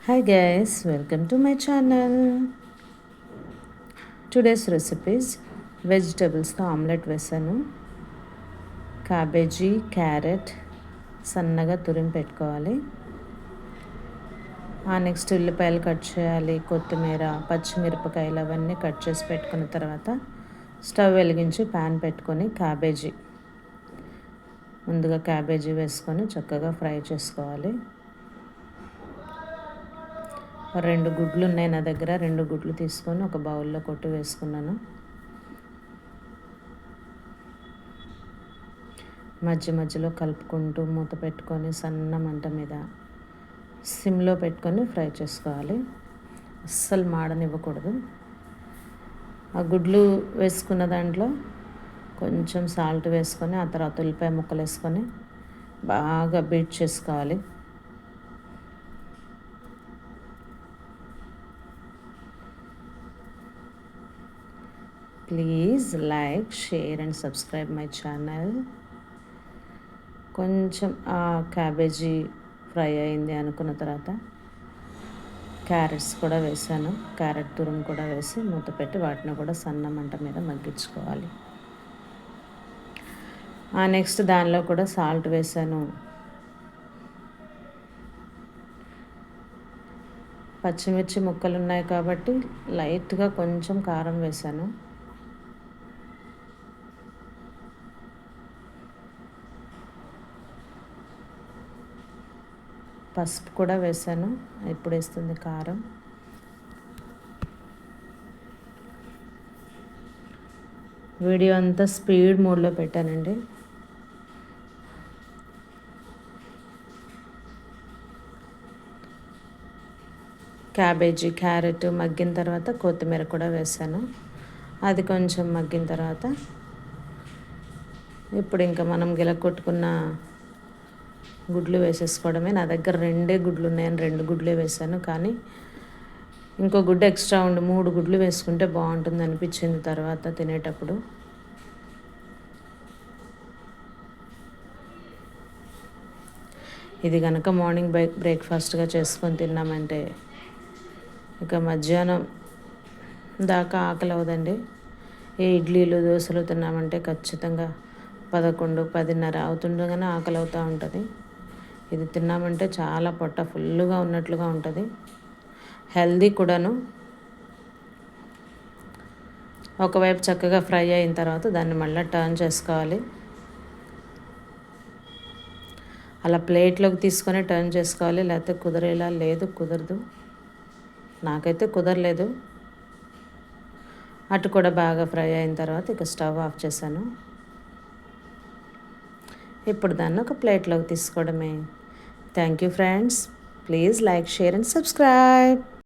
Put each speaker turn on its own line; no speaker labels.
Hi guys, welcome to my channel. Today's recipe is వెజిటబుల్స్తో omelette వేసాను. Cabbage, carrot సన్నగా తురిమి పెట్టుకోవాలి. నెక్స్ట్ ఉల్లిపాయలు కట్ చేయాలి, కొత్తిమీర, పచ్చిమిరపకాయలు అవన్నీ కట్ చేసి పెట్టుకున్న తర్వాత స్టవ్ వెలిగించి ప్యాన్ పెట్టుకొని ముందుగా క్యాబేజీ వేసుకొని చక్కగా ఫ్రై చేసుకోవాలి. 2 గుడ్లు ఉన్నాయి నా దగ్గర. 2 గుడ్లు తీసుకొని ఒక బౌల్లో కొట్టి వేసుకున్నాను. మధ్యలో కలుపుకుంటూ మూత పెట్టుకొని సన్న మంట మీద సిమ్లో పెట్టుకొని ఫ్రై చేసుకోవాలి. అస్సలు మాడనివ్వకూడదు. ఆ గుడ్లు వేసుకున్న దాంట్లో కొంచెం సాల్ట్ వేసుకొని ఆ తర్వాత ఉల్లిపాయ ముక్కలు వేసుకొని బాగా బీట్ చేసుకోవాలి. Please like, share and subscribe my channel. కొంచెం క్యాబేజీ ఫ్రై అయింది అనుకున్న తర్వాత క్యారెట్స్ కూడా వేసాను. క్యారెట్ తురుము కూడా వేసి మూత పెట్టి వాటిని కూడా సన్న మంట మీద మగ్గించుకోవాలి. నెక్స్ట్ దానిలో కూడా సాల్ట్ వేసాను. పచ్చిమిర్చి ముక్కలు ఉన్నాయి కాబట్టి లైట్గా కొంచెం కారం వేసాను. పసుపు కూడా వేసాను. ఇప్పుడు వేస్తుంది కారం. వీడియో అంతా స్పీడ్ మోడ్లో పెట్టానండి. క్యాబేజీ, క్యారెట్ మగ్గిన తర్వాత కొత్తిమీర కూడా వేసాను. అది కొంచెం మగ్గిన తర్వాత ఇప్పుడు ఇంకా మనం గిలకొట్టుకున్న గుడ్లు వేసేసుకోవడమే. నా దగ్గర 2 గుడ్లు ఉన్నాయని 2 గుడ్లే వేసాను. కానీ ఇంకో గుడ్డు ఎక్స్ట్రా ఉండి 3 గుడ్లు వేసుకుంటే బాగుంటుంది అనిపించింది తర్వాత తినేటప్పుడు. ఇది కనుక మార్నింగ్ బ్రేక్ఫాస్ట్గా చేసుకొని తిన్నామంటే ఇక మధ్యాహ్నం దాకా ఆకలి అవ్వదండి. ఏ ఇడ్లీలు, దోశలు తిన్నామంటే ఖచ్చితంగా 11, 10:30 అవుతుండగానే ఆకలి అవుతూ ఉంటుంది. ఇది తిన్నామంటే చాలా పొట్ట ఫుల్గా ఉన్నట్లుగా ఉంటుంది. హెల్దీ కూడాను. ఒకవైపు చక్కగా ఫ్రై అయిన తర్వాత దాన్ని మళ్ళీ టర్న్ చేసుకోవాలి. అలా ప్లేట్లోకి తీసుకొని టర్న్ చేసుకోవాలి, లేకపోతే కుదరేలా లేదు, కుదరదు. నాకైతే కుదరలేదు. అటు కూడా బాగా ఫ్రై అయిన తర్వాత ఇక స్టవ్ ఆఫ్ చేశాను. ఇప్పుడు దాన్ని ఒక ప్లేట్లోకి తీసుకోవడమే. Thank you friends. Please like, share and subscribe.